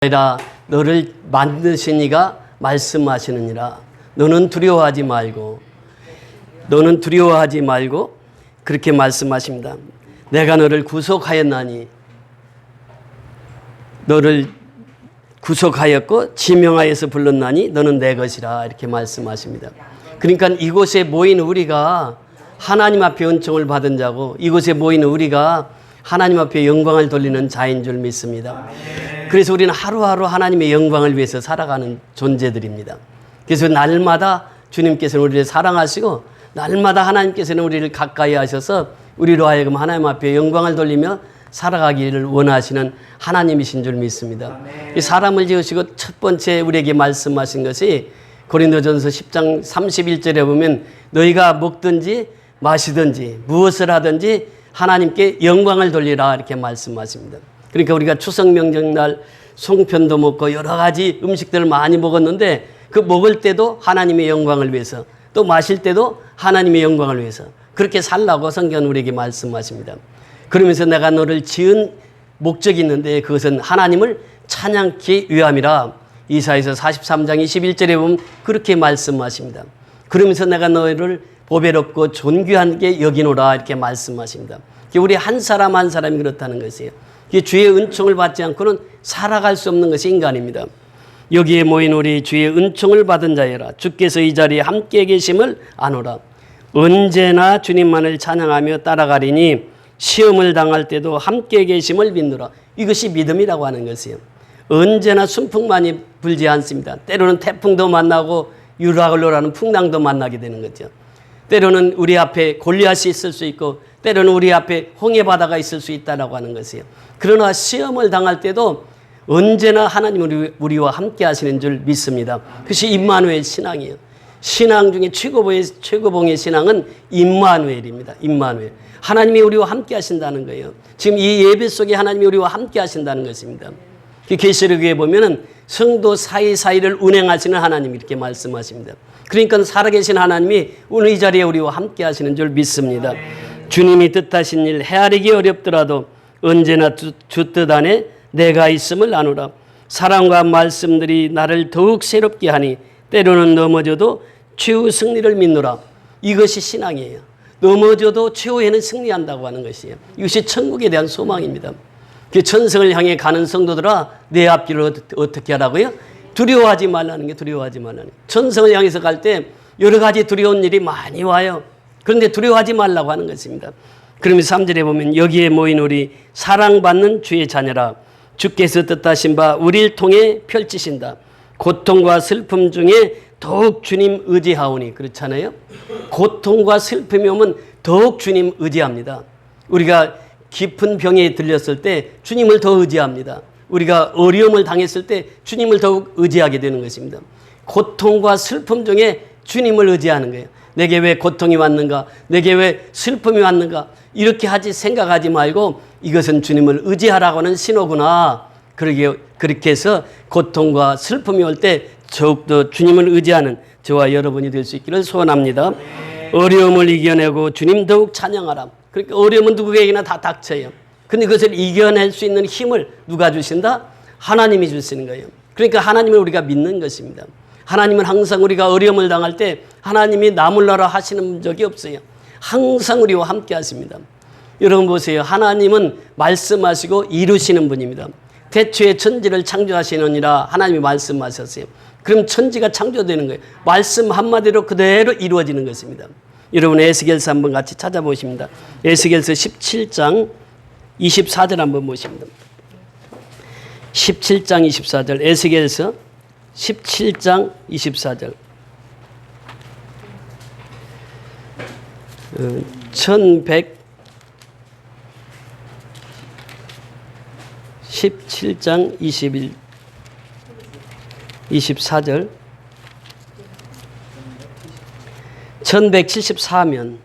아니라 너를 만드신 이가 말씀하시느니라. 너는 두려워하지 말고 그렇게 말씀하십니다. 내가 너를 구속하였나니 너를 구속하였고 지명하여서 불렀나니 너는 내 것이라 이렇게 말씀하십니다. 그러니까 이곳에 모인 우리가 하나님 앞에 은총을 받은 자고 이곳에 모인 우리가 하나님 앞에 영광을 돌리는 자인 줄 믿습니다. 그래서 우리는 하루하루 하나님의 영광을 위해서 살아가는 존재들입니다. 그래서 날마다 주님께서는 우리를 사랑하시고 날마다 하나님께서는 우리를 가까이 하셔서 우리로 하여금 하나님 앞에 영광을 돌리며 살아가기를 원하시는 하나님이신 줄 믿습니다. 이 사람을 지으시고 첫 번째 우리에게 말씀하신 것이 고린도전서 10장 31절에 보면 너희가 먹든지 마시든지 무엇을 하든지 하나님께 영광을 돌리라 이렇게 말씀하십니다. 그러니까 우리가 추석 명절날 송편도 먹고 여러 가지 음식들을 많이 먹었는데 그 먹을 때도 하나님의 영광을 위해서 또 마실 때도 하나님의 영광을 위해서 그렇게 살라고 성경은 우리에게 말씀하십니다. 그러면서 내가 너를 지은 목적이 있는데 그것은 하나님을 찬양케 위함이라 이사야서 43장 21절에 보면 그렇게 말씀하십니다. 그러면서 내가 너를 보배롭고 존귀하게 여기노라 이렇게 말씀하십니다. 우리 한 사람 한 사람이 그렇다는 것이에요. 주의 은총을 받지 않고는 살아갈 수 없는 것이 인간입니다. 여기에 모인 우리 주의 은총을 받은 자여라. 주께서 이 자리에 함께 계심을 아노라. 언제나 주님만을 찬양하며 따라가리니 시험을 당할 때도 함께 계심을 믿노라. 이것이 믿음이라고 하는 것이에요. 언제나 순풍만이 불지 않습니다. 때로는 태풍도 만나고 유라글로라는 풍랑도 만나게 되는 거죠. 때로는 우리 앞에 골리앗이 있을 수 있고 때로는 우리 앞에 홍해바다가 있을 수 있다라고 하는 것이에요. 그러나 시험을 당할 때도 언제나 하나님은 우리와 함께 하시는 줄 믿습니다. 그것이 임마누엘 신앙이에요. 신앙 중에 최고봉의 신앙은 임마누엘입니다. 임마누엘. 하나님이 우리와 함께 하신다는 거예요. 지금 이 예배 속에 하나님이 우리와 함께 하신다는 것입니다. 계시록에 보면은 성도 사이사이를 운행하시는 하나님 이렇게 말씀하십니다. 그러니까 살아계신 하나님이 오늘 이 자리에 우리와 함께 하시는 줄 믿습니다. 주님이 뜻하신 일 헤아리기 어렵더라도 언제나 주 뜻 안에 내가 있음을 나누라. 사랑과 말씀들이 나를 더욱 새롭게 하니 때로는 넘어져도 최후 승리를 믿노라. 이것이 신앙이에요. 넘어져도 최후에는 승리한다고 하는 것이에요. 이것이 천국에 대한 소망입니다. 천성을 향해 가는 성도들아 내 앞길을 어떻게 하라고요? 두려워하지 말라는 게 두려워하지 말라는 게. 천성을 향해서 갈 때 여러 가지 두려운 일이 많이 와요. 그런데 두려워하지 말라고 하는 것입니다. 그러면서 3절에 보면 여기에 모인 우리 사랑받는 주의 자녀라. 주께서 뜻하신 바 우리를 통해 펼치신다. 고통과 슬픔 중에 더욱 주님 의지하오니. 그렇잖아요. 고통과 슬픔이 오면 더욱 주님 의지합니다. 우리가 깊은 병에 들렸을 때 주님을 더 의지합니다. 우리가 어려움을 당했을 때 주님을 더욱 의지하게 되는 것입니다. 고통과 슬픔 중에 주님을 의지하는 거예요. 내게 왜 고통이 왔는가? 내게 왜 슬픔이 왔는가? 이렇게 생각하지 말고 이것은 주님을 의지하라고 하는 신호구나. 그렇게 해서 고통과 슬픔이 올 때 더욱더 주님을 의지하는 저와 여러분이 될 수 있기를 소원합니다. 어려움을 이겨내고 주님 더욱 찬양하라. 그러니까 어려움은 누구에게나 다 닥쳐요. 근데 그것을 이겨낼 수 있는 힘을 누가 주신다? 하나님이 주시는 거예요. 그러니까 하나님을 우리가 믿는 것입니다. 하나님은 항상 우리가 어려움을 당할 때 하나님이 나몰라라 하시는 적이 없어요. 항상 우리와 함께 하십니다. 여러분 보세요. 하나님은 말씀하시고 이루시는 분입니다. 태초에 천지를 창조하시느니라 하나님이 말씀하셨어요. 그럼 천지가 창조되는 거예요. 말씀 한마디로 그대로 이루어지는 것입니다. 여러분 에스겔서 한번 같이 찾아보십니다. 에스겔서 17장 24절 한번 보십니다. 17장 24절 에스겔서 17장 24절 17장 24절 1174면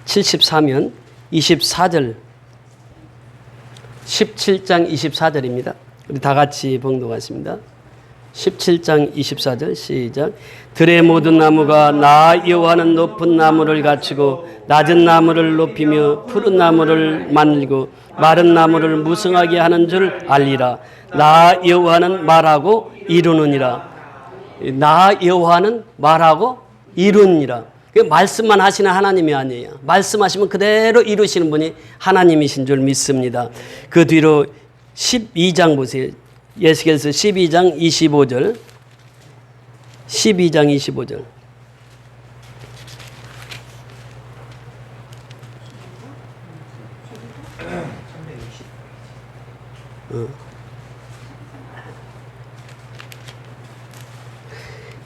1174면 24절 17장 24절입니다. 우리 다 같이 봉독하겠습니다. 17장 24절 시작. 들의 모든 나무가 나 여호와는 높은 나무를 갖추고 낮은 나무를 높이며 푸른 나무를 만들고 마른 나무를 무성하게 하는 줄 알리라. 나 여호와는 말하고 이루느니라. 나 여호와는 말하고 이루느니라. 그 말씀만 하시는 하나님이 아니에요. 말씀하시면 그대로 이루시는 분이 하나님이신 줄 믿습니다. 그 뒤로 12장 보세요. 예수께서 12장 25절. 12장 25절. 어.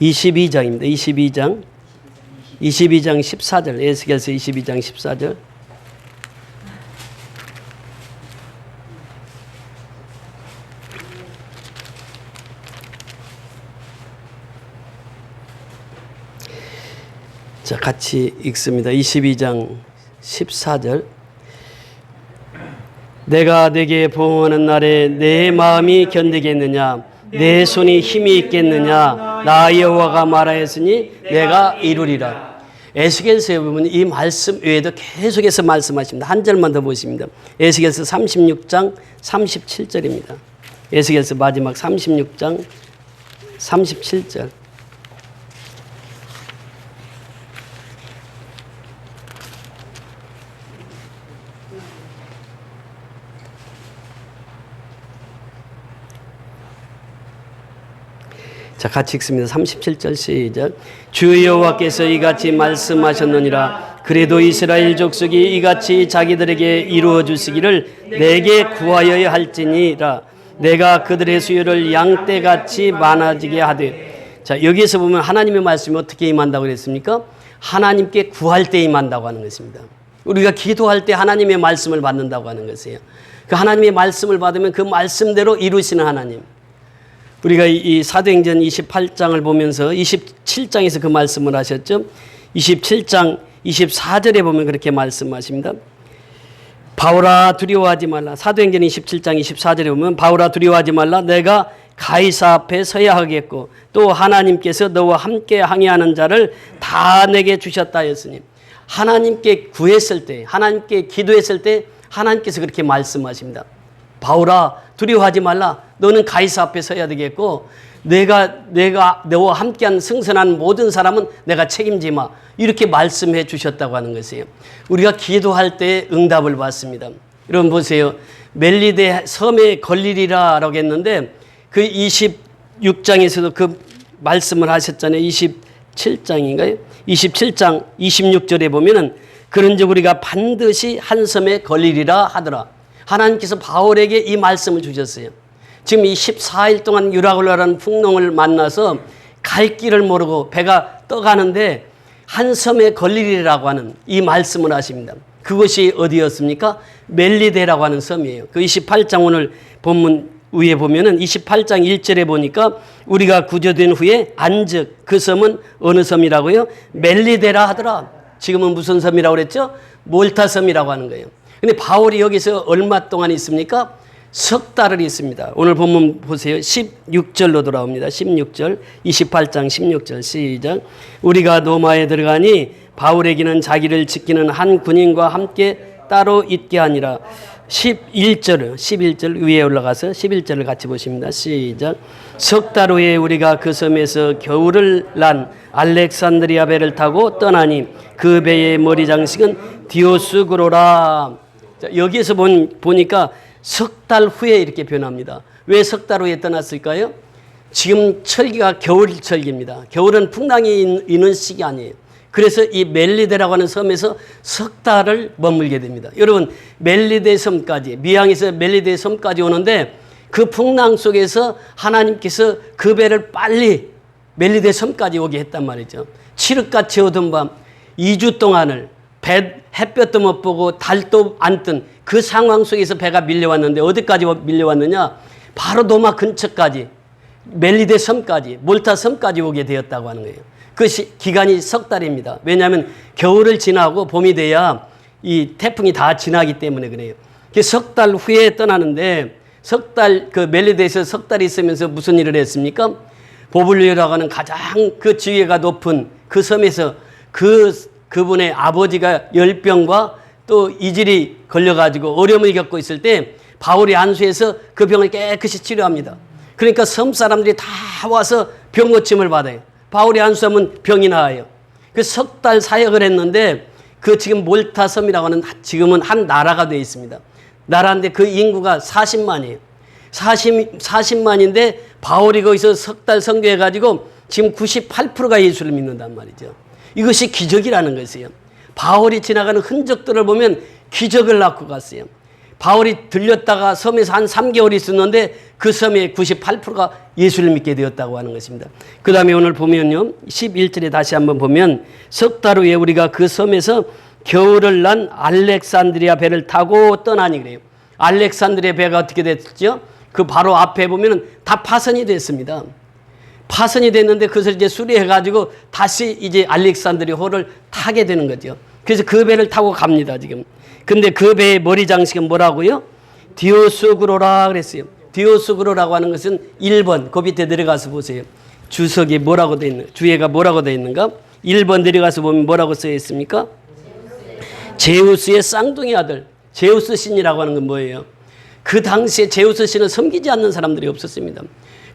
22장입니다. 22장 14절. 에스겔서 22장 14절. 자, 같이 읽습니다. 22장 14절. 내가 내게 보응하는 날에 내 마음이 견디겠느냐? 내 손이 힘이 있겠느냐? 나 여호와가 말하였으니 내가 이루리라. 에스겔서에 보면 이 말씀 외에도 계속해서 말씀하십니다. 한 절만 더 보십니다. 에스겔서 36장 37절입니다. 에스겔서 마지막 36장 37절. 자, 같이 읽습니다. 37절 시작. 주 여호와께서 이같이 말씀하셨느니라. 그래도 이스라엘 족속이 이같이 자기들에게 이루어 주시기를 내게 구하여야 할지니라. 내가 그들의 수요를 양떼같이 많아지게 하되. 자, 여기에서 보면 하나님의 말씀이 어떻게 임한다고 그랬습니까? 하나님께 구할 때 임한다고 하는 것입니다. 우리가 기도할 때 하나님의 말씀을 받는다고 하는 것이에요. 그 하나님의 말씀을 받으면 그 말씀대로 이루시는 하나님. 우리가 이 사도행전 28장을 보면서 27장에서 그 말씀을 하셨죠. 27장 24절에 보면 그렇게 말씀하십니다. 바울아 두려워하지 말라. 사도행전 27장 24절에 보면 바울아 두려워하지 말라. 내가 가이사 앞에 서야 하겠고 또 하나님께서 너와 함께 항해하는 자를 다 내게 주셨다 했으니, 하나님께 구했을 때, 하나님께 기도했을 때 하나님께서 그렇게 말씀하십니다. 바울아 두려워하지 말라. 너는 가이사 앞에 서야 되겠고 내가 너와 함께한 승선한 모든 사람은 내가 책임지마. 이렇게 말씀해 주셨다고 하는 것이에요. 우리가 기도할 때 응답을 받습니다. 여러분 보세요. 멜리데 섬에 걸리리라라고 했는데 그 26장에서도 그 말씀을 하셨잖아요. 27장인가요? 27장 26절에 보면은 그런즉 우리가 반드시 한 섬에 걸리리라 하더라. 하나님께서 바울에게 이 말씀을 주셨어요. 지금 이 14일 동안 유라굴라라는 풍랑을 만나서 갈 길을 모르고 배가 떠가는데 한 섬에 걸리리라고 하는 이 말씀을 하십니다. 그것이 어디였습니까? 멜리데라고 하는 섬이에요. 그 28장 오늘 본문 위에 보면은 28장 1절에 보니까 우리가 구조된 후에 안즉 그 섬은 어느 섬이라고요? 멜리데라 하더라. 지금은 무슨 섬이라고 그랬죠? 몰타 섬이라고 하는 거예요. 근데 바울이 여기서 얼마 동안 있습니까? 석 달을 있습니다. 오늘 본문 보세요. 16절로 돌아옵니다. 16절, 28장 16절 시작. 우리가 노마에 들어가니 바울에게는 자기를 지키는 한 군인과 함께 따로 있게 하니라. 11절 위에 올라가서 11절을 같이 보십니다. 시작. 석 달 후에 우리가 그 섬에서 겨울을 난 알렉산드리아 배를 타고 떠나니 그 배의 머리 장식은 디오스그로라. 자, 여기에서 보니까 석 달 후에 이렇게 변합니다. 왜 석 달 후에 떠났을까요? 지금 철기가 겨울철기입니다. 겨울은 풍랑이 있는 시기 아니에요. 그래서 이 멜리데라고 하는 섬에서 석 달을 머물게 됩니다. 여러분, 멜리데 섬까지, 미항에서 멜리데 섬까지 오는데 그 풍랑 속에서 하나님께서 그 배를 빨리 멜리데 섬까지 오게 했단 말이죠. 칠흑같이 어두운 밤 2주 동안을 햇볕도 못 보고 달도 안 뜬 그 상황 속에서 배가 밀려왔는데 어디까지 밀려왔느냐? 바로 노마 근처까지, 멜리데 섬까지, 몰타 섬까지 오게 되었다고 하는 거예요. 그 기간이 석 달입니다. 왜냐하면 겨울을 지나고 봄이 돼야 이 태풍이 다 지나기 때문에 그래요. 석 달 후에 떠나는데 석 달 그 멜리데에서 석 달 있으면서 무슨 일을 했습니까? 보블리오라고 하는 가장 그 지위가 높은 그 섬에서 그분의 아버지가 열병과 또 이질이 걸려가지고 어려움을 겪고 있을 때 바울이 안수해서 그 병을 깨끗이 치료합니다. 그러니까 섬 사람들이 다 와서 병 고침을 받아요. 바울이 안수하면 병이 나아요. 그 석 달 사역을 했는데 그 지금 몰타 섬이라고 하는 지금은 한 나라가 되어 있습니다. 나라인데 그 인구가 40만이에요. 40만인데 바울이 거기서 석 달 선교해가지고 지금 98%가 예수를 믿는단 말이죠. 이것이 기적이라는 것이에요. 바울이 지나가는 흔적들을 보면 기적을 낳고 갔어요. 바울이 들렸다가 섬에서 한 3개월 있었는데 그 섬의 98%가 예수를 믿게 되었다고 하는 것입니다. 그 다음에 오늘 보면요. 11절에 다시 한번 보면 석 달 후에 우리가 그 섬에서 겨울을 난 알렉산드리아 배를 타고 떠나니 그래요. 알렉산드리아 배가 어떻게 됐죠? 그 바로 앞에 보면 다 파손이 됐습니다. 파손이 됐는데 그것을 이제 수리해가지고 다시 이제 알렉산드리아 호를 타게 되는 거죠. 그래서 그 배를 타고 갑니다, 지금. 근데 그 배의 머리 장식은 뭐라고요? 디오스구로라 그랬어요. 디오스구로라고 하는 것은 1번, 그 밑에 내려가서 보세요. 주석이 뭐라고 되어 있는, 주예가 뭐라고 되어 있는가? 1번 내려가서 보면 뭐라고 써 있습니까? 제우스의 쌍둥이 아들. 제우스 신이라고 하는 건 뭐예요? 그 당시에 제우스 신을 섬기지 않는 사람들이 없었습니다.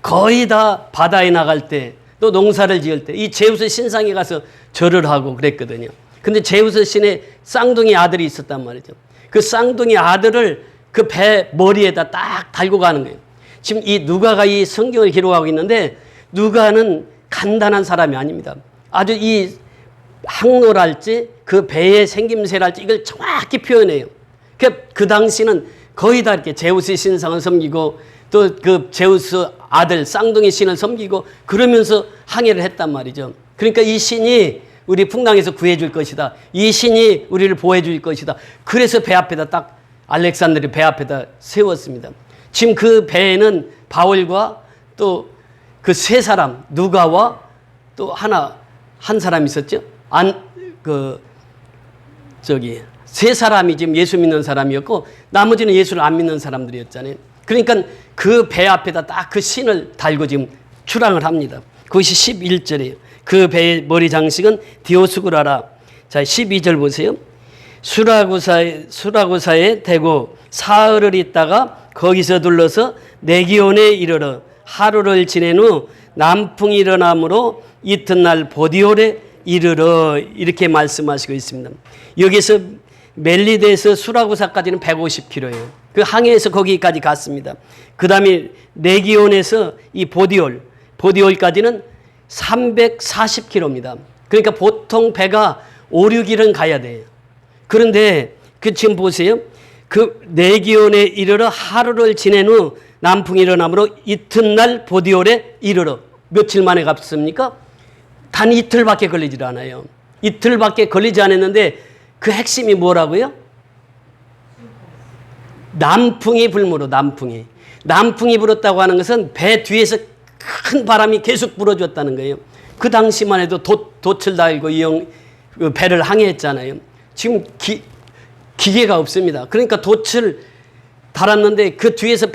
거의 다 바다에 나갈 때, 또 농사를 지을 때 이 제우스 신상에 가서 절을 하고 그랬거든요. 근데 제우스 신의 쌍둥이 아들이 있었단 말이죠. 그 쌍둥이 아들을 그 배 머리에다 딱 달고 가는 거예요. 지금 이 누가가 이 성경을 기록하고 있는데 누가는 간단한 사람이 아닙니다. 아주 이 항로랄지 그 배의 생김새랄지 이걸 정확히 표현해요. 그 당시는 거의 다 이렇게 제우스 신상을 섬기고 또 그 제우스 아들 쌍둥이 신을 섬기고 그러면서 항해를 했단 말이죠. 그러니까 이 신이 우리 풍랑에서 구해줄 것이다. 이 신이 우리를 보호해줄 것이다. 그래서 배 앞에다 딱 알렉산드리 배 앞에다 세웠습니다. 지금 그 배에는 바울과 또 그 세 사람 누가와 또 한 사람 있었죠. 세 사람이 지금 예수 믿는 사람이었고 나머지는 예수를 안 믿는 사람들이었잖아요. 그러니까 그 배 앞에다 딱 그 신을 달고 지금 출항을 합니다. 그것이 11절이에요. 그 배의 머리 장식은 디오스구라라. 자, 12절 보세요. 수라구사에 대고 사흘을 있다가 거기서 둘러서 네기온에 이르러 하루를 지낸 후 남풍이 일어나므로 이튿날 보디올에 이르러 이렇게 말씀하시고 있습니다. 여기서 멜리데에서 수라구사까지는 150km예요. 그 항해에서 거기까지 갔습니다. 그 다음에 네기온에서 이 보디올까지는 340km입니다. 그러니까 보통 배가 5, 6일은 가야 돼요. 그런데 그 지금 보세요. 그 네기온에 이르러 하루를 지낸 후 남풍이 일어나므로 이튿날 보디올에 이르러 며칠 만에 갔습니까? 단 이틀밖에 걸리질 않아요. 이틀밖에 걸리지 않았는데 그 핵심이 뭐라고요? 남풍이 불므로 남풍이 불었다고 하는 것은 배 뒤에서 큰 바람이 계속 불어줬다는 거예요. 그 당시만 해도 돛을 달고 배를 항해했잖아요. 지금 기계가 없습니다. 그러니까 돛을 달았는데 그 뒤에서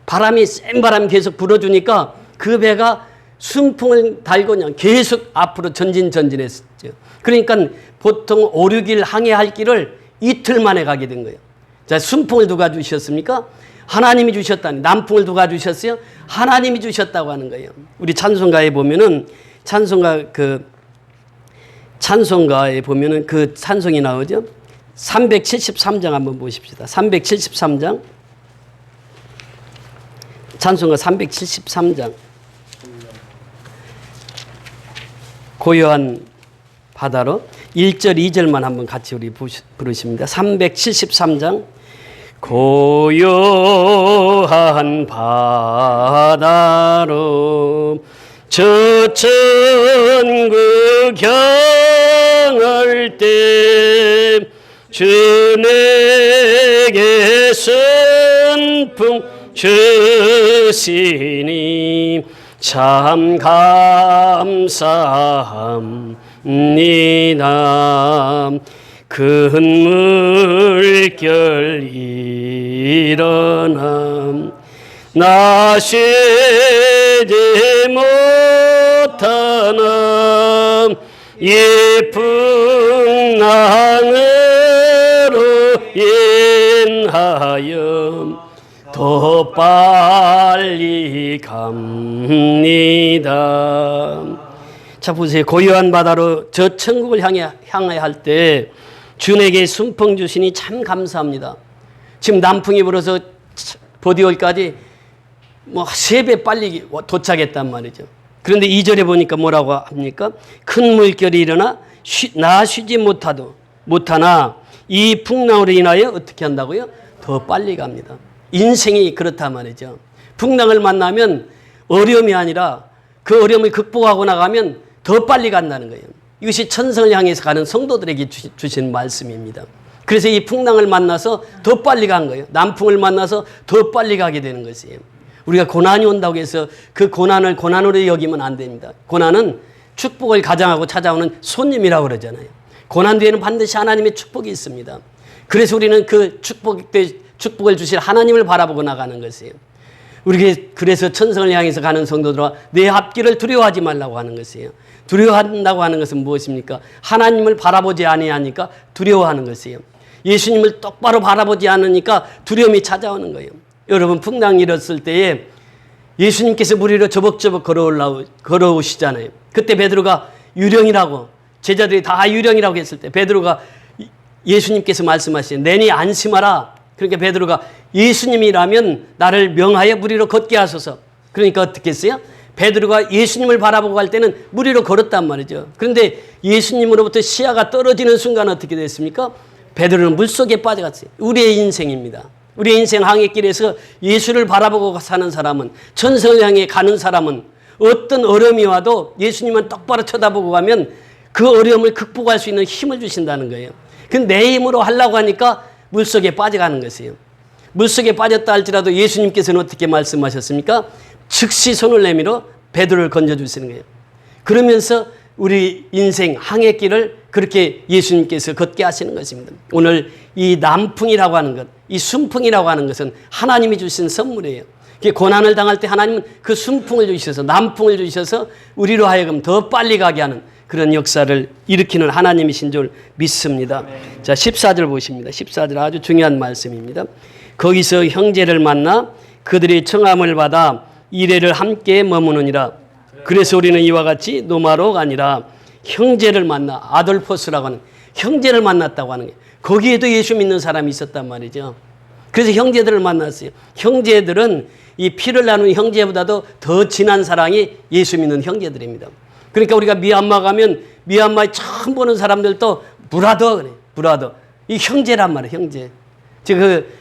바람이 센 바람이 계속 불어주니까 그 배가 순풍을 달고 그냥 계속 앞으로 전진했었죠. 그러니까 보통 5, 6일 항해할 길을 이틀 만에 가게 된 거예요. 자, 순풍을 누가 주셨습니까? 하나님이 주셨다니. 남풍을 누가 주셨어요? 하나님이 주셨다고 하는 거예요. 우리 찬송가에 보면은 찬송가에 보면은 그 찬송이 나오죠. 373장 한번 보십시다. 373장. 찬송가 373장. 고요한 바다로 1절, 2절만 한번 같이 우리 부르십니다. 373장. 고요한 바다로 저 천국 향할 때 주 내게 선풍 주시니 참 감사합니다. 큰 물결 일어남 나 쉴 되지 못하나 예쁜 낭으로 인하여 더 빨리 갑니다. 자, 보세요. 고요한 바다로 저 천국을 향해 할 때 주님에게 순풍 주시니 참 감사합니다. 지금 남풍이 불어서 보디올까지 뭐 3배 빨리 도착했단 말이죠. 그런데 2절에 보니까 뭐라고 합니까? 큰 물결이 일어나 나 쉬지 못하나 이 풍랑으로 인하여 어떻게 한다고요? 더 빨리 갑니다. 인생이 그렇단 말이죠. 풍랑을 만나면 어려움이 아니라 그 어려움을 극복하고 나가면 더 빨리 간다는 거예요. 이것이 천성을 향해서 가는 성도들에게 주신 말씀입니다. 그래서 이 풍랑을 만나서 더 빨리 간 거예요. 남풍을 만나서 더 빨리 가게 되는 것이에요. 우리가 고난이 온다고 해서 그 고난을 고난으로 여기면 안 됩니다. 고난은 축복을 가장하고 찾아오는 손님이라고 그러잖아요. 고난 뒤에는 반드시 하나님의 축복이 있습니다. 그래서 우리는 그 축복을 주실 하나님을 바라보고 나가는 것이에요. 우리가 그래서 천성을 향해서 가는 성도들과 내 앞길을 두려워하지 말라고 하는 것이에요. 두려워한다고 하는 것은 무엇입니까? 하나님을 바라보지 아니하니까 두려워하는 것이에요. 예수님을 똑바로 바라보지 않으니까 두려움이 찾아오는 거예요. 여러분, 풍랑이 일었을 때에 예수님께서 물 위로 저벅저벅 걸어오시잖아요. 그때 베드로가 유령이라고, 제자들이 다 유령이라고 했을 때 베드로가 예수님께서 말씀하시죠. 내니 안심하라. 그러니까 베드로가 예수님이라면 나를 명하여 물 위로 걷게 하소서. 그러니까 어떻게 했어요? 베드로가 예수님을 바라보고 갈 때는 물 위로 걸었단 말이죠. 그런데 예수님으로부터 시야가 떨어지는 순간 어떻게 됐습니까? 베드로는 물속에 빠져갔어요. 우리의 인생입니다. 우리의 인생 항해길에서 예수를 바라보고 사는 사람은, 천성을 향해 가는 사람은 어떤 어려움이 와도 예수님만 똑바로 쳐다보고 가면 그 어려움을 극복할 수 있는 힘을 주신다는 거예요. 근데 내 힘으로 하려고 하니까 물속에 빠져가는 것이에요. 물속에 빠졌다 할지라도 예수님께서는 어떻게 말씀하셨습니까? 즉시 손을 내밀어 베드로를 건져주시는 거예요. 그러면서 우리 인생 항해길을 그렇게 예수님께서 걷게 하시는 것입니다. 오늘 이 남풍이라고 하는 것, 이 순풍이라고 하는 것은 하나님이 주신 선물이에요. 고난을 당할 때 하나님은 그 순풍을 주셔서, 남풍을 주셔서 우리로 하여금 더 빨리 가게 하는 그런 역사를 일으키는 하나님이신 줄 믿습니다. 자, 14절 보십니다. 14절 아주 중요한 말씀입니다. 거기서 형제를 만나 그들의 청함을 받아 이레를 함께 머무느니라. 그래서 우리는 이와 같이 노마로가 아니라 형제를 만나, 아돌포스라고 하는 형제를 만났다고 하는 거예요. 거기에도 예수 믿는 사람이 있었단 말이죠. 그래서 형제들을 만났어요. 형제들은 이 피를 나누는 형제보다도 더 진한 사랑이 예수 믿는 형제들입니다. 그러니까 우리가 미얀마 가면 미얀마에 처음 보는 사람들도 브라더 그래. 브라더. 이 형제란 말이에요. 형제. 그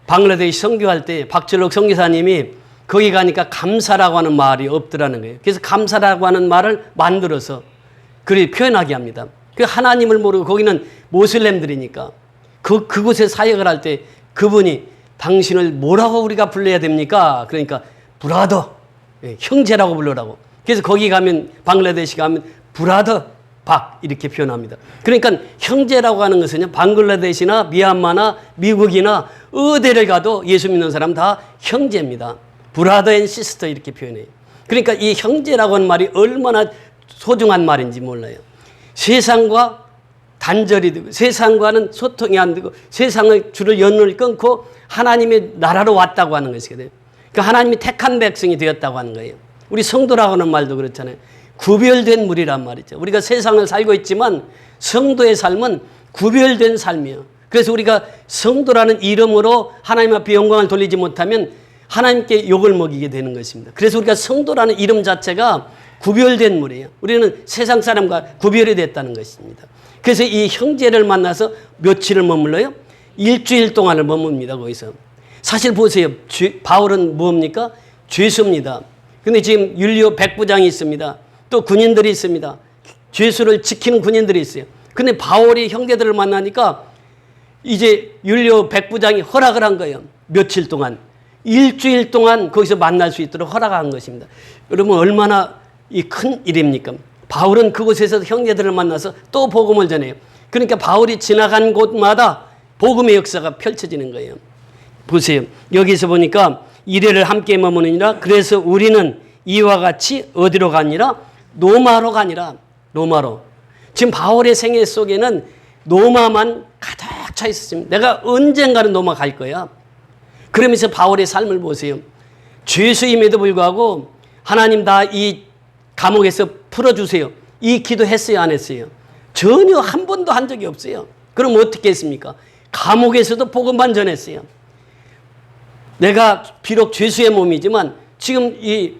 방글라데시 선교할 때 박철록 선교사님이 거기 가니까 감사라고 하는 말이 없더라는 거예요. 그래서 감사라고 하는 말을 만들어서 그렇게 표현하게 합니다. 그 하나님을 모르고 거기는 모슬렘들이니까 그곳에 사역을 할 때 그분이 당신을 뭐라고 우리가 불러야 됩니까? 그러니까 브라더, 형제라고 불러라고. 그래서 거기 가면 방글라데시 가면 브라더 박 이렇게 표현합니다. 그러니까 형제라고 하는 것은 방글라데시나 미얀마나 미국이나 어디를 가도 예수 믿는 사람 다 형제입니다. 브라더 앤 시스터 이렇게 표현해요. 그러니까 이 형제라고 하는 말이 얼마나 소중한 말인지 몰라요. 세상과 단절이 되고 세상과는 소통이 안 되고 세상의 줄을 연을 끊고 하나님의 나라로 왔다고 하는 것이거든요. 그러니까 하나님이 택한 백성이 되었다고 하는 거예요. 우리 성도라고 하는 말도 그렇잖아요. 구별된 무리란 말이죠. 우리가 세상을 살고 있지만 성도의 삶은 구별된 삶이에요. 그래서 우리가 성도라는 이름으로 하나님 앞에 영광을 돌리지 못하면 하나님께 욕을 먹이게 되는 것입니다. 그래서 우리가 성도라는 이름 자체가 구별된 무리예요. 우리는 세상 사람과 구별이 됐다는 것입니다. 그래서 이 형제를 만나서 며칠을 머물러요? 일주일 동안을 머뭅니다. 거기서. 사실 보세요. 바울은 뭡니까? 죄수입니다. 근데 지금 율리오 백부장이 있습니다. 또 군인들이 있습니다. 죄수를 지키는 군인들이 있어요. 근데 바울이 형제들을 만나니까 이제 율리오 백부장이 허락을 한 거예요. 며칠 동안. 일주일 동안 거기서 만날 수 있도록 허락한 것입니다. 여러분 얼마나 이 큰 일입니까? 바울은 그곳에서 형제들을 만나서 또 복음을 전해요. 그러니까 바울이 지나간 곳마다 복음의 역사가 펼쳐지는 거예요. 보세요. 여기서 보니까 이레를 함께 머무느니라. 그래서 우리는 이와 같이 어디로 가니라? 로마로 가니라. 로마로. 지금 바울의 생애 속에는 로마만 가득 차 있었습니다. 내가 언젠가는 로마 갈 거야. 그러면서 바울의 삶을 보세요. 죄수임에도 불구하고 하나님 다 이 감옥에서 풀어주세요. 이 기도했어요, 안 했어요? 전혀 한 번도 한 적이 없어요. 그럼 어떻게 했습니까? 감옥에서도 복음만 전했어요. 내가 비록 죄수의 몸이지만 지금 이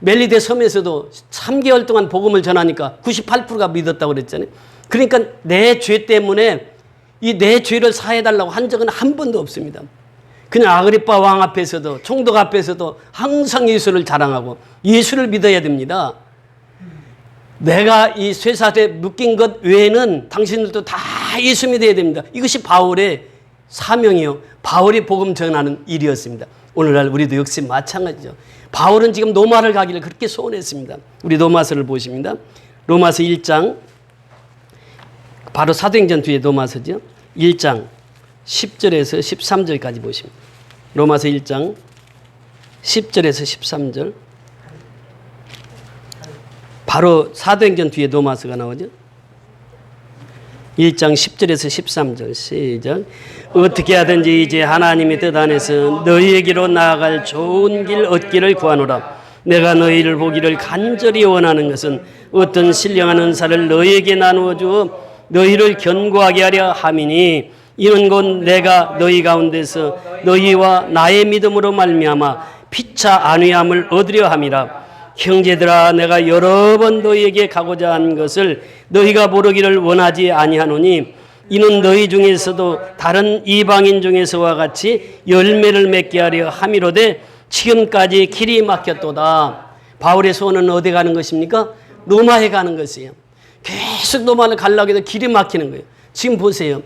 멜리데 섬에서도 3개월 동안 복음을 전하니까 98%가 믿었다고 그랬잖아요. 그러니까 내 죄 때문에 이 내 죄를 사해달라고 한 적은 한 번도 없습니다. 그냥 아그리빠 왕 앞에서도 총독 앞에서도 항상 예수를 자랑하고 예수를 믿어야 됩니다. 내가 이 쇠사슬에 묶인 것 외에는 당신들도 다 예수 믿어야 됩니다. 이것이 바울의 사명이요. 바울이 복음 전하는 일이었습니다. 오늘날 우리도 역시 마찬가지죠. 바울은 지금 로마를 가기를 그렇게 소원했습니다. 우리 로마서를 보십니다. 로마서 1장, 바로 사도행전 뒤에 로마서죠. 1장 10절에서 13절까지 보십니다. 로마서 1장 10절에서 13절. 바로 사도행전 뒤에 로마서가 나오죠. 1장 10절에서 13절 시작. 어떻게 하든지 이제 하나님의 뜻 안에서 너희에게로 나아갈 좋은 길 얻기를 구하노라. 내가 너희를 보기를 간절히 원하는 것은 어떤 신령한 은사를 너희에게 나누어 주어 너희를 견고하게 하려 함이니 이는 곧 내가 너희 가운데서 너희와 나의 믿음으로 말미암아 피차 안위함을 얻으려 함이라. 형제들아, 내가 여러 번 너희에게 가고자 한 것을 너희가 모르기를 원하지 아니하노니 이는 너희 중에서도 다른 이방인 중에서와 같이 열매를 맺게 하려 함이로되 지금까지 길이 막혔도다. 바울의 소원은 어디 가는 것입니까? 로마에 가는 것이에요. 계속 로마를 가려고 해도 길이 막히는 거예요. 지금 보세요.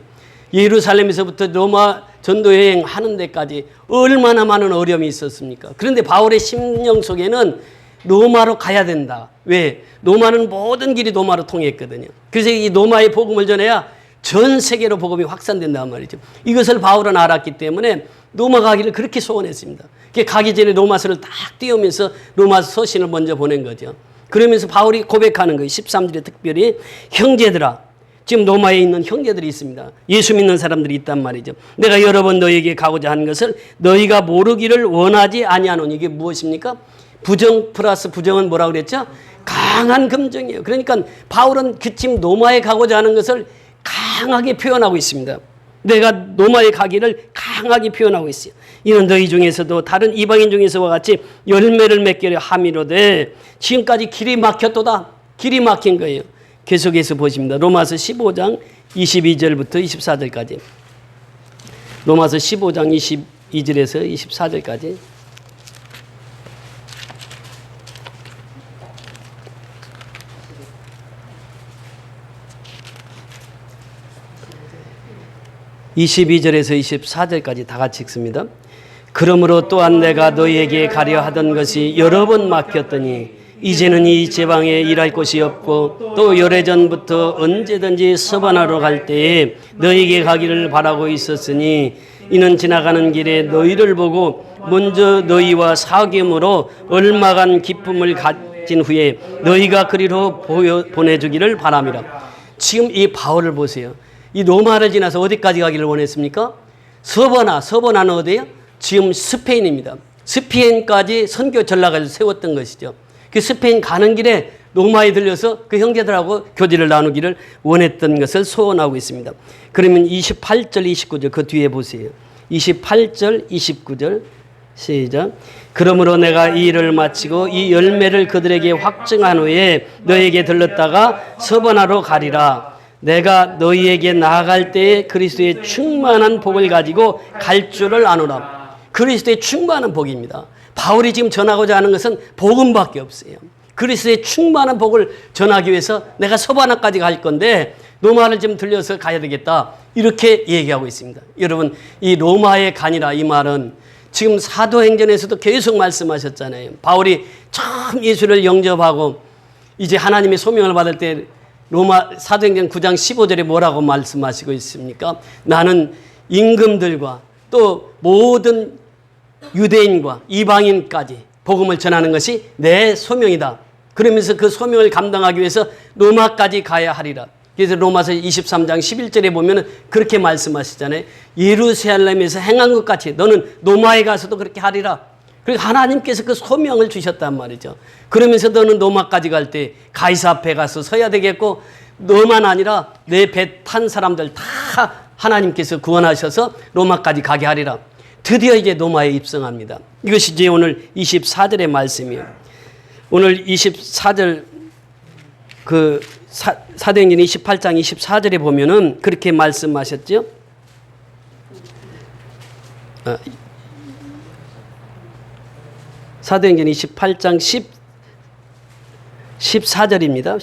예루살렘에서부터 로마 전도 여행하는 데까지 얼마나 많은 어려움이 있었습니까? 그런데 바울의 심령 속에는 로마로 가야 된다. 왜? 로마는 모든 길이 로마로 통했거든요. 그래서 이 로마의 복음을 전해야 전 세계로 복음이 확산된단 말이죠. 이것을 바울은 알았기 때문에 로마 가기를 그렇게 소원했습니다. 가기 전에 로마서를 딱 띄우면서 로마서 서신을 먼저 보낸 거죠. 그러면서 바울이 고백하는 거예요. 13절에 특별히 형제들아. 지금 로마에 있는 형제들이 있습니다. 예수 믿는 사람들이 있단 말이죠. 내가 여러 번 너희에게 가고자 하는 것을 너희가 모르기를 원하지 아니하노니. 이게 무엇입니까? 부정 플러스 부정은 뭐라고 그랬죠? 강한 긍정이에요. 그러니까 바울은 그 지금 로마에 가고자 하는 것을 강하게 표현하고 있습니다. 내가 로마에 가기를 강하게 표현하고 있어요. 이는 너희 중에서도 다른 이방인 중에서와 같이 열매를 맺게 함이로되 지금까지 길이 막혔도다. 길이 막힌 거예요. 계속해서 보십니다. 로마서 15장 22절부터 24절까지. 로마서 15장 22절에서 24절까지. (22절에서 24절까지) 다 같이 읽습니다. 그러므로 또한 내가 너희에게 가려 하던 것이 여러 번 막혔더니 이제는 이 지방에 일할 곳이 없고 또 오래전부터 언제든지 서바나로 갈 때에 너희에게 가기를 바라고 있었으니 이는 지나가는 길에 너희를 보고 먼저 너희와 사귐으로 얼마간 기쁨을 가진 후에 너희가 그리로 보내주기를 바람이라. 지금 이 바울을 보세요. 이 로마를 지나서 어디까지 가기를 원했습니까? 서버나는 어디예요? 지금 스페인입니다. 스페인까지 선교 전략을 세웠던 것이죠. 그 스페인 가는 길에 로마에 들려서 그 형제들하고 교제를 나누기를 원했던 것을 소원하고 있습니다. 그러면 28절 29절 그 뒤에 보세요. 28절 29절 시작. 그러므로 내가 이 일을 마치고 이 열매를 그들에게 확증한 후에 너에게 들렀다가 서버나로 가리라. 내가 너희에게 나아갈 때에 그리스도의 충만한 복을 가지고 갈 줄을 아노라. 그리스도의 충만한 복입니다. 바울이 지금 전하고자 하는 것은 복음밖에 없어요. 그리스도의 충만한 복을 전하기 위해서 내가 서바나까지 갈 건데 로마를 좀 들려서 가야 되겠다. 이렇게 얘기하고 있습니다. 여러분, 이 로마에 가니라 이 말은 지금 사도행전에서도 계속 말씀하셨잖아요. 바울이 처음 예수를 영접하고 이제 하나님의 소명을 받을 때 로마 사도행전 9장 15절에 뭐라고 말씀하시고 있습니까? 나는 임금들과 또 모든 유대인과 이방인까지 복음을 전하는 것이 내 소명이다. 그러면서 그 소명을 감당하기 위해서 로마까지 가야 하리라. 그래서 로마서 23장 11절에 보면 그렇게 말씀하시잖아요. 예루살렘에서 행한 것 같이 너는 로마에 가서도 그렇게 하리라. 그리고 하나님께서 그 소명을 주셨단 말이죠. 그러면서 너는 로마까지 갈 때 가이사 앞에 가서 서야 되겠고, 너만 아니라 내 배 탄 사람들 다 하나님께서 구원하셔서 로마까지 가게 하리라. 드디어 이제 로마에 입성합니다. 이것이 이제 오늘 24절의 말씀이에요. 오늘 24절 사도행전 28장 24절에 보면은 그렇게 말씀하셨죠. 사도행전 28장 14절입니다.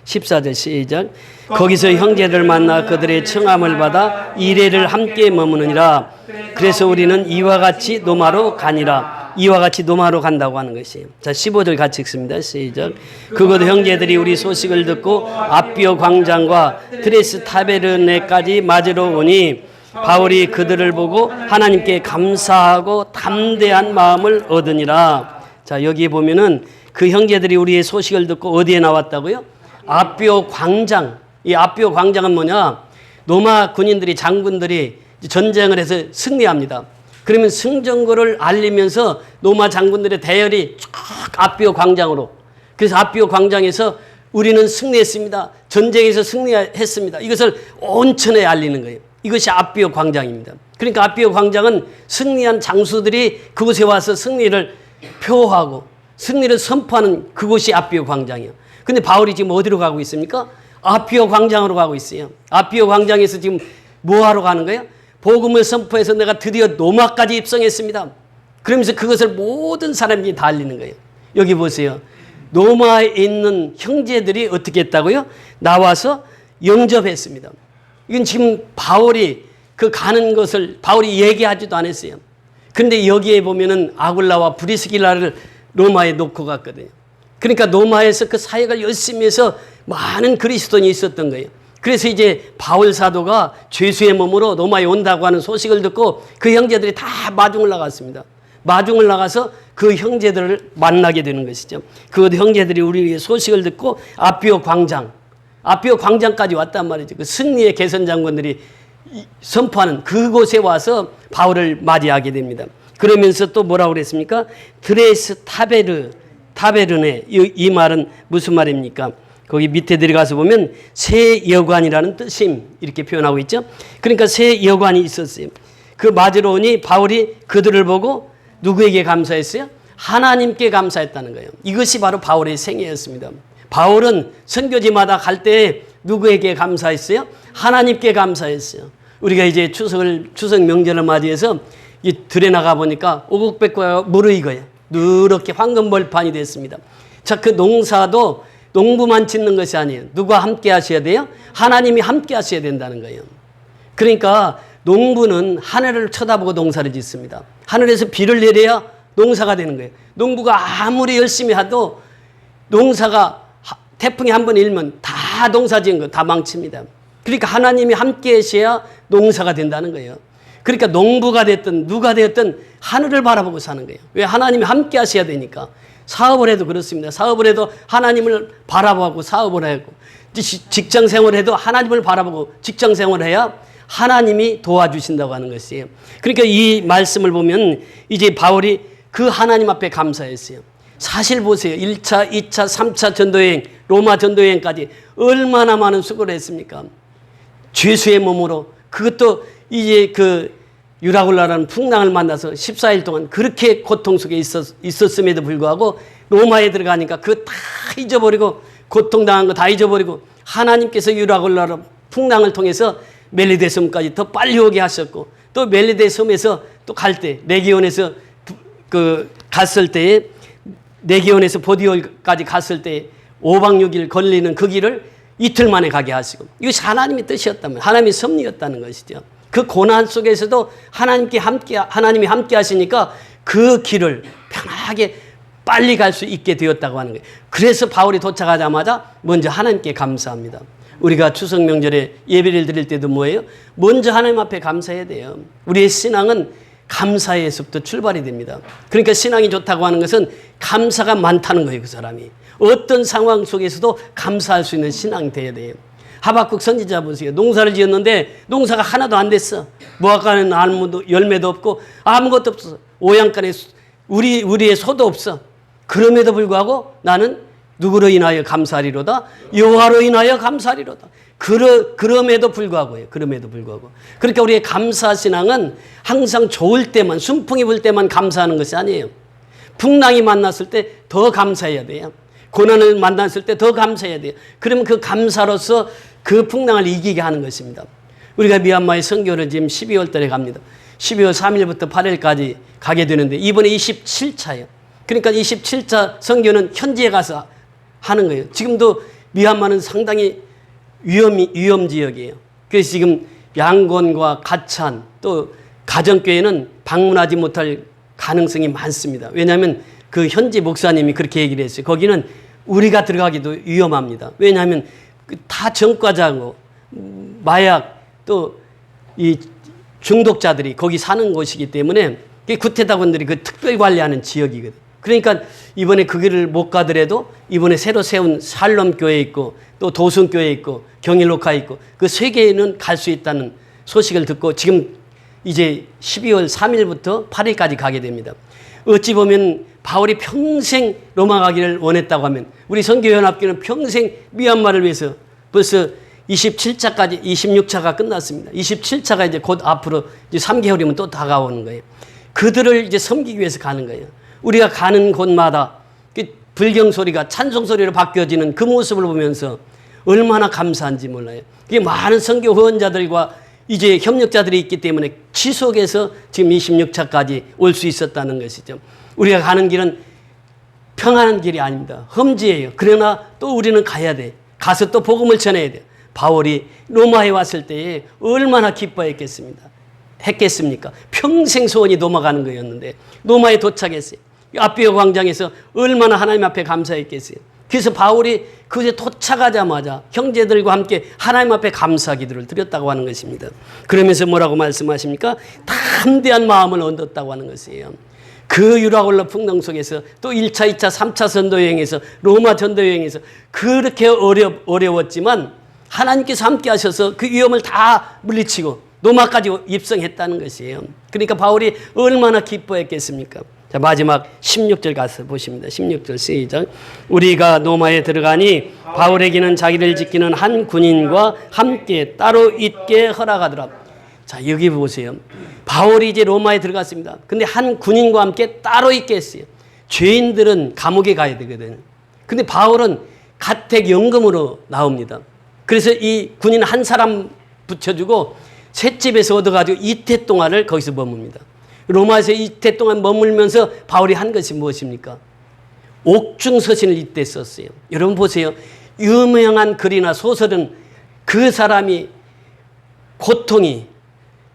14절 시작. 거기서 형제를 만나 그들의 청함을 받아 이레를 함께 머무느니라. 그래서 우리는 이와 같이 로마로 가니라. 이와 같이 로마로 간다고 하는 것이에요. 자, 15절 같이 읽습니다. 시작. 그곳 형제들이 우리 소식을 듣고 아비오 광장과 트레스 타베르네까지 맞으러 오니 바울이 그들을 보고 하나님께 감사하고 담대한 마음을 얻으니라. 자, 여기 보면은 그 형제들이 우리의 소식을 듣고 어디에 나왔다고요? 아비오 광장. 이 아비오 광장은 뭐냐? 로마 군인들이, 장군들이 전쟁을 해서 승리합니다. 그러면 승전거를 알리면서 로마 장군들의 대열이 쭉 아비오 광장으로. 그래서 아비오 광장에서 우리는 승리했습니다. 전쟁에서 승리했습니다. 이것을 온천에 알리는 거예요. 이것이 아비오 광장입니다. 그러니까 아비오 광장은 승리한 장수들이 그곳에 와서 승리를 표하고 승리를 선포하는 그곳이 아비오 광장이에요. 근데 바울이 지금 어디로 가고 있습니까? 아비오 광장으로 가고 있어요. 아비오 광장에서 지금 뭐 하러 가는 거예요? 복음을 선포해서 내가 드디어 로마까지 입성했습니다. 그러면서 그것을 모든 사람들이 다 알리는 거예요. 여기 보세요. 로마에 있는 형제들이 어떻게 했다고요? 나와서 영접했습니다. 이건 지금 바울이 그 가는 것을 바울이 얘기하지도 않았어요. 그런데 여기에 보면은 아굴라와 브리스길라를 로마에 놓고 갔거든요. 그러니까 로마에서 그 사역을 열심히 해서 많은 그리스도인이 있었던 거예요. 그래서 이제 바울 사도가 죄수의 몸으로 로마에 온다고 하는 소식을 듣고 그 형제들이 다 마중을 나갔습니다. 마중을 나가서 그 형제들을 만나게 되는 것이죠. 그 형제들이 우리의 소식을 듣고 아비오 광장까지 왔단 말이죠. 그 승리의 개선 장군들이 선포하는 그곳에 와서 바울을 맞이하게 됩니다. 그러면서 또 뭐라고 그랬습니까? 트레스 타베르네. 이 말은 무슨 말입니까? 거기 밑에 들어가서 보면 새 여관이라는 뜻임 이렇게 표현하고 있죠. 그러니까 새 여관이 있었어요. 그 맞으러 오니 바울이 그들을 보고 누구에게 감사했어요? 하나님께 감사했다는 거예요. 이것이 바로 바울의 생애였습니다. 바울은 선교지마다 갈 때 누구에게 감사했어요? 하나님께 감사했어요. 우리가 이제 추석 명절을 맞이해서 이 들에 나가 보니까 오곡백과가 무르익어요. 누렇게 황금벌판이 됐습니다. 자, 그 농사도 농부만 짓는 것이 아니에요. 누가 함께 하셔야 돼요? 하나님이 함께 하셔야 된다는 거예요. 그러니까 농부는 하늘을 쳐다보고 농사를 짓습니다. 하늘에서 비를 내려야 농사가 되는 거예요. 농부가 아무리 열심히 해도 농사가 태풍이 한번 일면 다 농사 지은 거 다 망칩니다. 그러니까 하나님이 함께 하셔야 농사가 된다는 거예요. 그러니까 농부가 됐든 누가 됐든 하늘을 바라보고 사는 거예요. 왜? 하나님이 함께 하셔야 되니까. 사업을 해도 그렇습니다. 사업을 해도 하나님을 바라보고 사업을 하고, 직장 생활을 해도 하나님을 바라보고 직장 생활을 해야 하나님이 도와주신다고 하는 것이에요. 그러니까 이 말씀을 보면 이제 바울이 그 하나님 앞에 감사했어요. 사실 보세요. 1차, 2차, 3차 전도여행, 로마 전도여행까지 얼마나 많은 수고를 했습니까? 죄수의 몸으로, 그것도 이제 그 유라굴라라는 풍랑을 만나서 14일 동안 그렇게 고통 속에 있었음에도 불구하고 로마에 들어가니까 그거 다 잊어버리고 고통당한 거 다 잊어버리고 하나님께서 유라굴라라 풍랑을 통해서 멜리데 섬까지 더 빨리 오게 하셨고, 또 멜리데 섬에서 또 갈 때 레기온에서 갔을 때에 레기온에서 보디올까지 갔을 때 5박 6일 걸리는 그 길을 이틀 만에 가게 하시고, 이것이 하나님의 뜻이었다면 하나님의 섭리였다는 것이죠. 그 고난 속에서도 하나님이 함께 하시니까 그 길을 편하게 빨리 갈 수 있게 되었다고 하는 거예요. 그래서 바울이 도착하자마자 먼저 하나님께 감사합니다. 우리가 추석 명절에 예배를 드릴 때도 뭐예요? 먼저 하나님 앞에 감사해야 돼요. 우리의 신앙은 감사에서부터 출발이 됩니다. 그러니까 신앙이 좋다고 하는 것은 감사가 많다는 거예요. 그 사람이 어떤 상황 속에서도 감사할 수 있는 신앙이 돼야 돼요. 하박국 선지자 보세요. 농사를 지었는데 농사가 하나도 안 됐어. 무화과는 아무도 열매도 없고 아무것도 없어. 오양간에 우리의 소도 없어. 그럼에도 불구하고 나는 누구로 인하여 감사하리로다? 여호와로 인하여 감사하리로다. 그럼에도 불구하고요. 그럼에도 불구하고. 그러니까 우리의 감사 신앙은 항상 좋을 때만, 순풍이 불 때만 감사하는 것이 아니에요. 풍랑이 만났을 때 더 감사해야 돼요. 고난을 만났을 때 더 감사해야 돼요. 그러면 그 감사로서 그 풍랑을 이기게 하는 것입니다. 우리가 미얀마의 선교를 지금 12월 달에 갑니다. 12월 3일부터 8일까지 가게 되는데 이번에 27차예요. 그러니까 27차 선교는 현지에 가서 하는 거예요. 지금도 미얀마는 상당히 위험 지역이에요. 그래서 지금 양곤과 가찬 또 가정교회는 방문하지 못할 가능성이 많습니다. 왜냐하면 그 현지 목사님이 그렇게 얘기를 했어요. 거기는 우리가 들어가기도 위험합니다. 왜냐하면 다 전과자고 마약 또 이 중독자들이 거기 사는 곳이기 때문에 구테타군들이 그 특별 관리하는 지역이거든요. 그러니까 이번에 그 길을 못 가더라도 이번에 새로 세운 샬롬 교회 있고 또 도순 교회 있고 경일로카 있고 그 세 개는 갈 수 있다는 소식을 듣고 지금 이제 12월 3일부터 8일까지 가게 됩니다. 어찌 보면 바울이 평생 로마 가기를 원했다고 하면 우리 선교연합교는 평생 미얀마를 위해서 벌써 27차까지 26차가 끝났습니다. 27차가 이제 곧 앞으로 이제 3개월이면 또 다가오는 거예요. 그들을 이제 섬기기 위해서 가는 거예요. 우리가 가는 곳마다 불경 소리가 찬송 소리로 바뀌어지는 그 모습을 보면서 얼마나 감사한지 몰라요. 그게 많은 선교 후원자들과 이제 협력자들이 있기 때문에 지속해서 지금 26차까지 올 수 있었다는 것이죠. 우리가 가는 길은 평안한 길이 아닙니다. 험지예요. 그러나 또 우리는 가야 돼. 가서 또 복음을 전해야 돼. 바울이 로마에 왔을 때에 얼마나 기뻐했겠습니까? 평생 소원이 넘어가는 거였는데 로마에 도착했어요. 아비오 광장에서 얼마나 하나님 앞에 감사했겠어요. 그래서 바울이 그곳에 도착하자마자 형제들과 함께 하나님 앞에 감사 기도를 드렸다고 하는 것입니다. 그러면서 뭐라고 말씀하십니까? 담대한 마음을 얻었다고 하는 것이에요. 그 유라굴라 풍랑 속에서 또 1차, 2차, 3차 선도 여행에서 로마 전도 여행에서 그렇게 어려웠지만 하나님께서 함께 하셔서 그 위험을 다 물리치고 로마까지 입성했다는 것이에요. 그러니까 바울이 얼마나 기뻐했겠습니까? 자, 마지막 16절 가서 보십니다. 16절 시작. 우리가 로마에 들어가니 바울에게는 자기를 지키는 한 군인과 함께 따로 있게 허락하더라. 자, 여기 보세요. 바울이 이제 로마에 들어갔습니다. 근데 한 군인과 함께 따로 있게 했어요. 죄인들은 감옥에 가야 되거든요. 근데 바울은 가택연금으로 나옵니다. 그래서 이 군인 한 사람 붙여주고 셋집에서 얻어가지고 이태 동안을 거기서 머뭅니다. 로마에서 이태 동안 머물면서 바울이 한 것이 무엇입니까? 옥중서신을 이때 썼어요. 여러분 보세요. 유명한 글이나 소설은 그 사람이 고통이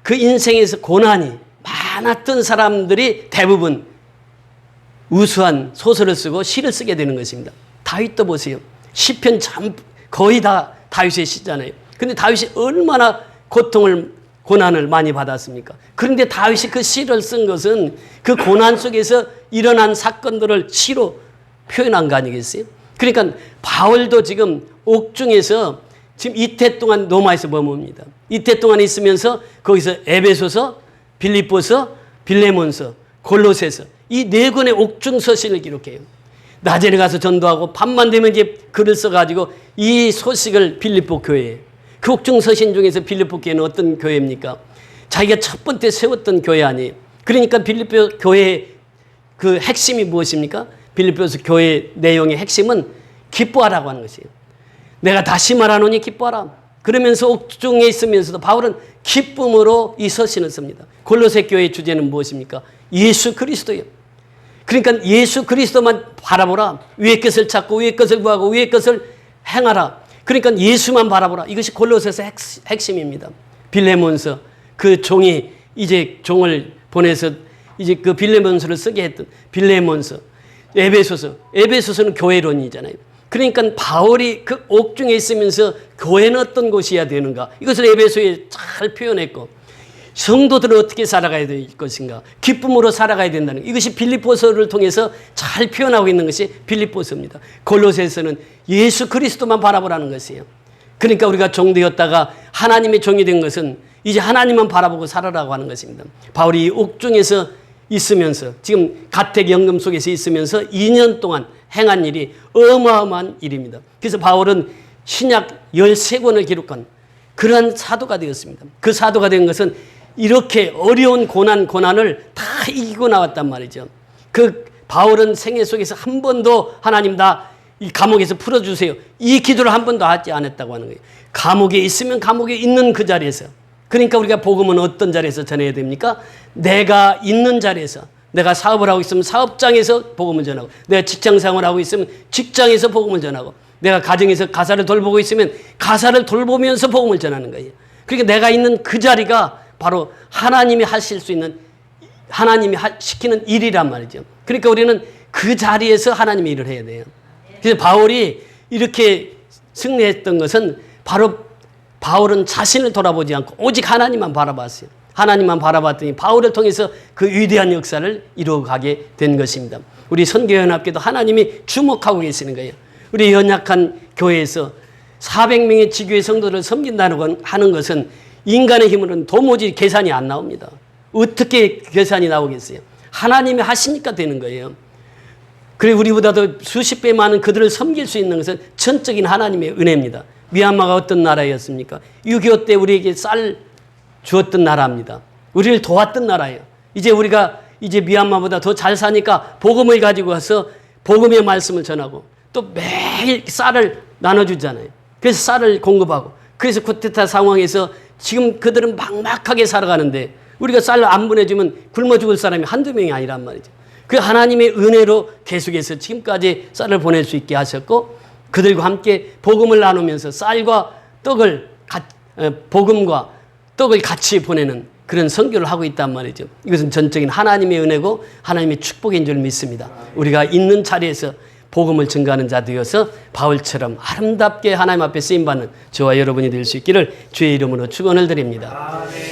그 인생에서 고난이 많았던 사람들이 대부분 우수한 소설을 쓰고 시를 쓰게 되는 것입니다. 다윗도 보세요. 시편 거의 다 다윗의 시잖아요. 근데 다윗이 얼마나 고난을 많이 받았습니까? 그런데 다윗이 그 시를 쓴 것은 그 고난 속에서 일어난 사건들을 시로 표현한 거 아니겠어요? 그러니까 바울도 지금 옥중에서 지금 이태 동안 로마에서 머뭅니다. 이태 동안 있으면서 거기서 에베소서, 빌립보서, 빌레몬서, 골로새서 이 네 권의 옥중 서신을 기록해요. 낮에 가서 전도하고 밤만 되면 이제 글을 써가지고 이 소식을 빌립보 교회에 그 옥중 서신 중에서 빌립보 교회는 어떤 교회입니까? 자기가 첫 번째 세웠던 교회 아니에요. 그러니까 빌립보 교회의 그 핵심이 무엇입니까? 빌립보서 교회 내용의 핵심은 기뻐하라고 하는 것이에요. 내가 다시 말하노니 기뻐하라. 그러면서 옥중에 있으면서도 바울은 기쁨으로 이 서신을 씁니다. 골로새 교회의 주제는 무엇입니까? 예수 그리스도예요. 그러니까 예수 그리스도만 바라보라. 위의 것을 찾고 위의 것을 구하고 위의 것을 행하라. 그러니까 예수만 바라보라. 이것이 골로새서 핵심입니다. 빌레몬서 그 종이 이제 종을 보내서 이제 그 빌레몬서를 쓰게 했던 빌레몬서, 에베소서는 교회론이잖아요. 그러니까 바울이 그 옥중에 있으면서 교회는 어떤 곳이어야 되는가 이것을 에베소에 잘 표현했고 성도들은 어떻게 살아가야 될 것인가? 기쁨으로 살아가야 된다는 것. 이것이 빌립보서를 통해서 잘 표현하고 있는 것이 빌립보서입니다. 골로새서는 예수 그리스도만 바라보라는 것이에요. 그러니까 우리가 종되었다가 하나님의 종이 된 것은 이제 하나님만 바라보고 살아라고 하는 것입니다. 바울이 옥중에서 있으면서 지금 가택연금 속에서 있으면서 2년 동안 행한 일이 어마어마한 일입니다. 그래서 바울은 신약 13권을 기록한 그러한 사도가 되었습니다. 그 사도가 된 것은 이렇게 어려운 고난을 다 이기고 나왔단 말이죠. 그 바울은 생애 속에서 한 번도 하나님 나 이 감옥에서 풀어주세요, 이 기도를 한 번도 하지 않았다고 하는 거예요. 감옥에 있으면 감옥에 있는 그 자리에서, 그러니까 우리가 복음은 어떤 자리에서 전해야 됩니까? 내가 있는 자리에서, 내가 사업을 하고 있으면 사업장에서 복음을 전하고, 내가 직장생활을 하고 있으면 직장에서 복음을 전하고, 내가 가정에서 가사를 돌보고 있으면 가사를 돌보면서 복음을 전하는 거예요. 그러니까 내가 있는 그 자리가 바로 하나님이 하실 수 있는, 하나님이 시키는 일이란 말이죠. 그러니까 우리는 그 자리에서 하나님의 일을 해야 돼요. 그래서 바울이 이렇게 승리했던 것은 바로 바울은 자신을 돌아보지 않고 오직 하나님만 바라봤어요. 하나님만 바라봤더니 바울을 통해서 그 위대한 역사를 이루어가게 된 것입니다. 우리 선교연합교도 하나님이 주목하고 계시는 거예요. 우리 연약한 교회에서 400명의 지교회 성도를 섬긴다는 하는 것은 인간의 힘으로는 도무지 계산이 안 나옵니다. 어떻게 계산이 나오겠어요? 하나님이 하시니까 되는 거예요. 그리고 우리보다도 수십 배 많은 그들을 섬길 수 있는 것은 전적인 하나님의 은혜입니다. 미얀마가 어떤 나라였습니까? 6.25 때 우리에게 쌀 주었던 나라입니다. 우리를 도왔던 나라예요. 이제 우리가 이제 미얀마보다 더 잘 사니까 복음을 가지고 와서 복음의 말씀을 전하고 또 매일 쌀을 나눠주잖아요. 그래서 쌀을 공급하고, 그래서 쿠데타 상황에서 지금 그들은 막막하게 살아가는데 우리가 쌀을 안 보내주면 굶어 죽을 사람이 한두 명이 아니란 말이죠. 그 하나님의 은혜로 계속해서 지금까지 쌀을 보낼 수 있게 하셨고, 그들과 함께 복음을 나누면서 쌀과 떡을, 복음과 떡을 같이 보내는 그런 선교를 하고 있단 말이죠. 이것은 전적인 하나님의 은혜고 하나님의 축복인 줄 믿습니다. 우리가 있는 자리에서 복음을 증거하는 자 되어서 바울처럼 아름답게 하나님 앞에 쓰임받는 저와 여러분이 될 수 있기를 주의 이름으로 축원을 드립니다. 아멘.